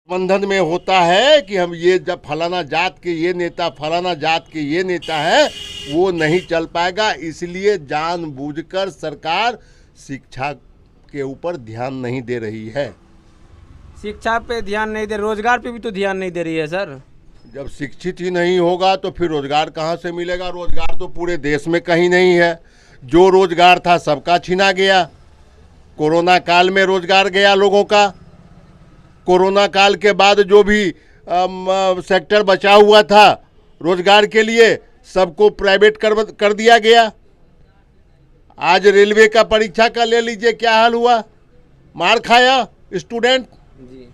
बंधन में होता है कि हम ये जब फलाना जात के ये नेता, फलाना जात के ये नेता है, वो नहीं चल पाएगा। इसलिए जानबूझकर सरकार शिक्षा के ऊपर ध्यान नहीं दे रही है। शिक्षा पे ध्यान नहीं दे, रोजगार पे भी तो ध्यान नहीं दे रही है सर। जब शिक्षित ही नहीं होगा तो फिर रोजगार कहाँ से मिलेगा? रोजगार तो पूरे देश में कहीं नहीं है। जो रोजगार था सबका छीना गया। कोरोना काल में रोजगार गया लोगों का। कोरोना काल के बाद जो भी सेक्टर बचा हुआ था रोजगार के लिए, सबको प्राइवेट कर दिया गया। आज रेलवे का परीक्षा का ले लीजिए, क्या हाल हुआ, मार खाया स्टूडेंट। जी।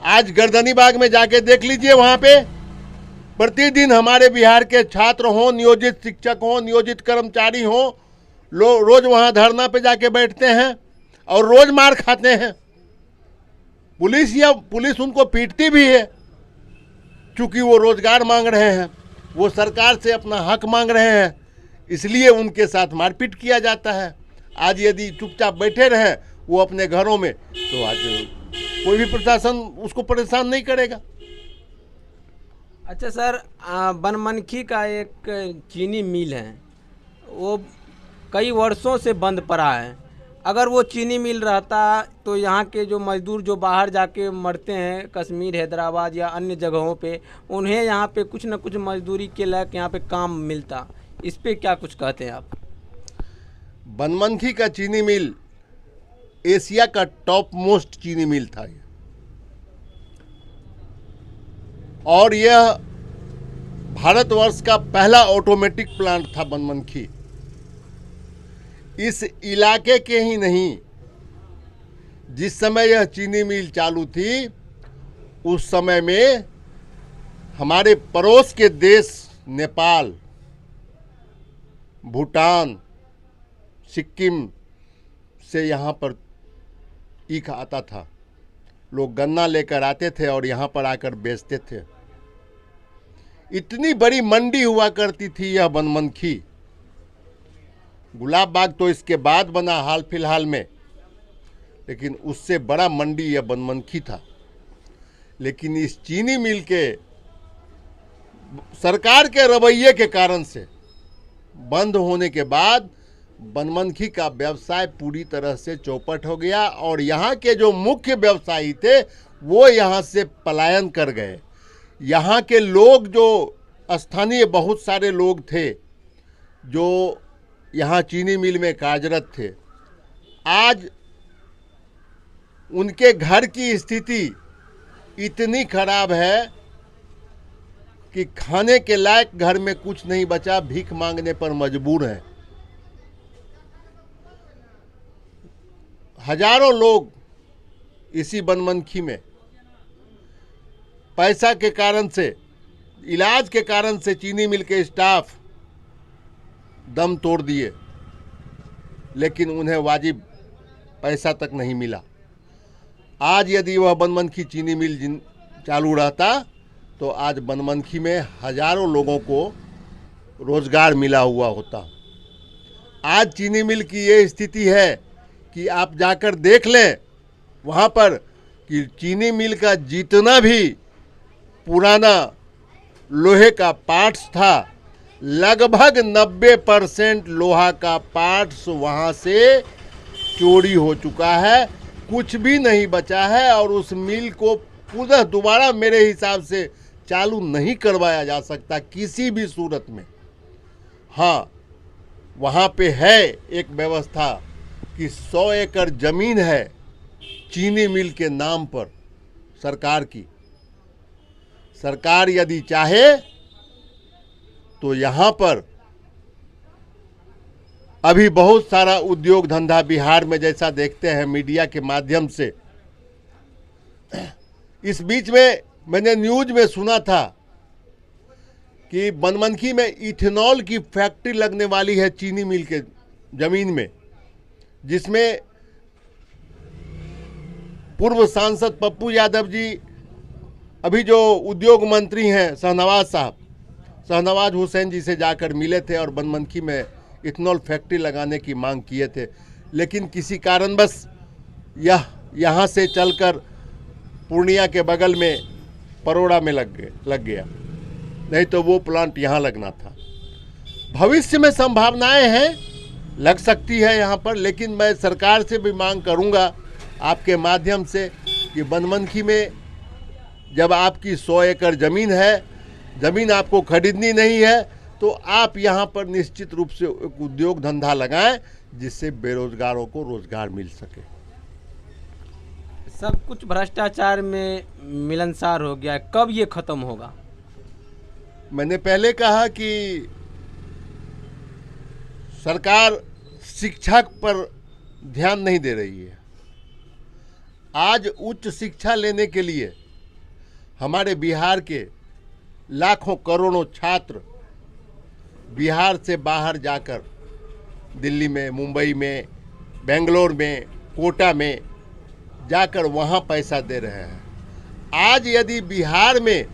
आज गर्दनी बाग में जाके देख लीजिए, वहाँ पे प्रतिदिन हमारे बिहार के छात्र हों, नियोजित शिक्षक हों, नियोजित कर्मचारी हों, रोज वहाँ धरना पे जाके बैठते हैं और रोज मार खाते हैं। पुलिस उनको पीटती भी है, क्योंकि वो रोजगार मांग रहे हैं, वो सरकार से अपना हक मांग रहे हैं, इसलिए उनके साथ मारपीट किया जाता है। आज यदि चुपचाप बैठे रहे वो अपने घरों में, तो आज कोई भी प्रशासन उसको परेशान नहीं करेगा। अच्छा सर, बनमनखी का एक चीनी मिल है, वो कई वर्षों से बंद पड़ा है। अगर वो चीनी मिल रहता तो यहाँ के जो मजदूर जो बाहर जाके मरते हैं कश्मीर, हैदराबाद या अन्य जगहों पे, उन्हें यहाँ पे कुछ न कुछ मजदूरी के लायक यहाँ पे काम मिलता। इस पे क्या कुछ कहते हैं आप? बनमनखी का चीनी मिल एशिया का टॉप मोस्ट चीनी मिल था ये, और यह भारतवर्ष का पहला ऑटोमेटिक प्लांट था बनमनखी। इस इलाके के ही नहीं, जिस समय यह चीनी मिल चालू थी उस समय में हमारे पड़ोस के देश नेपाल, भूटान, सिक्किम से यहाँ पर ईख आता था। लोग गन्ना लेकर आते थे और यहाँ पर आकर बेचते थे। इतनी बड़ी मंडी हुआ करती थी यह बनमनखी। गुलाब बाग तो इसके बाद बना हाल फिलहाल में, लेकिन उससे बड़ा मंडी यह बनमनखी था। लेकिन इस चीनी मिल के सरकार के रवैये के कारण से बंद होने के बाद बनमनखी का व्यवसाय पूरी तरह से चौपट हो गया, और यहाँ के जो मुख्य व्यवसायी थे वो यहाँ से पलायन कर गए। यहाँ के लोग, जो स्थानीय बहुत सारे लोग थे जो यहाँ चीनी मिल में कार्यरत थे, आज उनके घर की स्थिति इतनी खराब है कि खाने के लायक घर में कुछ नहीं बचा, भीख मांगने पर मजबूर हैं। हजारों लोग इसी बनमनखी में पैसा के कारण से, इलाज के कारण से चीनी मिल के स्टाफ दम तोड़ दिए, लेकिन उन्हें वाजिब पैसा तक नहीं मिला। आज यदि वह बनमनखी चीनी मिल चालू रहता तो आज बनमनखी में हजारों लोगों को रोजगार मिला हुआ होता। आज चीनी मिल की ये स्थिति है कि आप जाकर देख लें वहाँ पर कि चीनी मिल का जितना भी पुराना लोहे का पार्ट्स था, लगभग 90% लोहा का पार्ट्स वहाँ से चोरी हो चुका है, कुछ भी नहीं बचा है, और उस मिल को पुनः दोबारा मेरे हिसाब से चालू नहीं करवाया जा सकता किसी भी सूरत में। हाँ, वहाँ पे है एक व्यवस्था कि 100 एकड़ जमीन है चीनी मिल के नाम पर सरकार की। सरकार यदि चाहे तो यहाँ पर अभी बहुत सारा उद्योग धंधा बिहार में, जैसा देखते हैं मीडिया के माध्यम से। इस बीच में मैंने न्यूज में सुना था कि बनमनखी में इथेनॉल की फैक्ट्री लगने वाली है चीनी मिल के जमीन में, जिसमें पूर्व सांसद पप्पू यादव जी, अभी जो उद्योग मंत्री हैं शहनवाज हुसैन जी से जाकर मिले थे और बनमनखी में इथेनॉल फैक्ट्री लगाने की मांग किए थे। लेकिन किसी कारणवश यह यहाँ से चलकर पूर्णिया के बगल में परोड़ा में लग गया, नहीं तो वो प्लांट यहाँ लगना था। भविष्य में संभावनाएं हैं, लग सकती है यहाँ पर, लेकिन मैं सरकार से भी मांग करूँगा आपके माध्यम से कि बनमनखी में जब आपकी 100 एकड़ ज़मीन है, ज़मीन आपको खरीदनी नहीं है, तो आप यहाँ पर निश्चित रूप से एक उद्योग धंधा लगाएं जिससे बेरोजगारों को रोजगार मिल सके। सब कुछ भ्रष्टाचार में मिलनसार हो गया है, कब ये खत्म होगा? मैंने पहले कहा कि सरकार शिक्षा पर ध्यान नहीं दे रही है। आज उच्च शिक्षा लेने के लिए हमारे बिहार के लाखों करोड़ों छात्र बिहार से बाहर जाकर दिल्ली में, मुंबई में, बेंगलोर में, कोटा में जाकर वहाँ पैसा दे रहे हैं। आज यदि बिहार में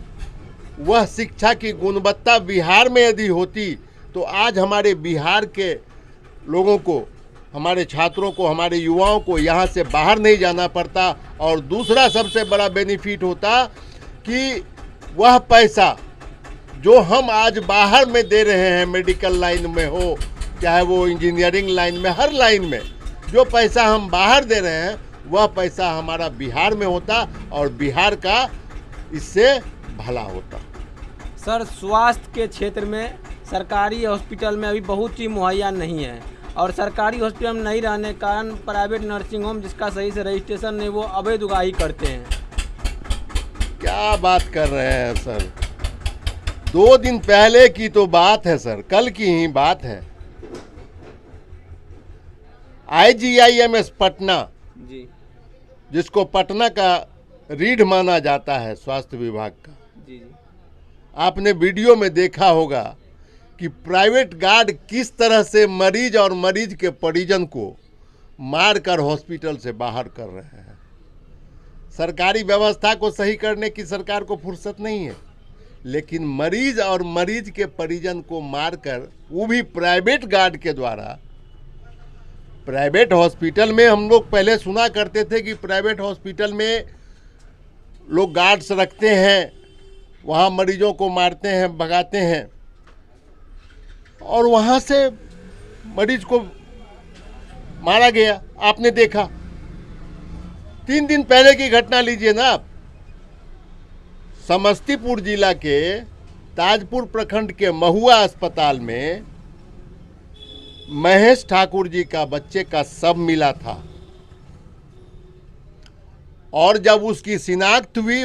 वह शिक्षा की गुणवत्ता बिहार में यदि होती तो आज हमारे बिहार के लोगों को, हमारे छात्रों को, हमारे युवाओं को यहाँ से बाहर नहीं जाना पड़ता। और दूसरा सबसे बड़ा बेनिफिट होता कि वह पैसा जो हम आज बाहर में दे रहे हैं, मेडिकल लाइन में हो, चाहे वो इंजीनियरिंग लाइन में, हर लाइन में जो पैसा हम बाहर दे रहे हैं वह पैसा हमारा बिहार में होता और बिहार का इससे भला होता। सर, स्वास्थ्य के क्षेत्र में सरकारी हॉस्पिटल में अभी बहुत चीज़ मुहैया नहीं है, और सरकारी हॉस्पिटल में नहीं रहने के कारण प्राइवेट नर्सिंग होम जिसका सही से रजिस्ट्रेशन नहीं, वो अवैध उगाही करते हैं। क्या बात कर रहे हैं सर? 2 दिन पहले की तो बात है सर, कल की ही बात है। IGIMS पटना, जी जिसको पटना का रीढ़ माना जाता है स्वास्थ्य विभाग का, जी जी आपने वीडियो में देखा होगा कि प्राइवेट गार्ड किस तरह से मरीज और मरीज के परिजन को मारकर हॉस्पिटल से बाहर कर रहे हैं। सरकारी व्यवस्था को सही करने की सरकार को फुर्सत नहीं है, लेकिन मरीज और मरीज के परिजन को मारकर, वो भी प्राइवेट गार्ड के द्वारा। प्राइवेट हॉस्पिटल में हम लोग पहले सुना करते थे कि प्राइवेट हॉस्पिटल में लोग गार्ड्स रखते हैं, वहाँ मरीजों को मारते हैं, भगाते हैं, और वहाँ से मरीज को मारा गया। आपने देखा, 3 दिन पहले की घटना लीजिए ना आप, समस्तीपुर जिला के ताजपुर प्रखंड के महुआ अस्पताल में महेश ठाकुर जी का बच्चे का शव मिला था, और जब उसकी शिनाख्त हुई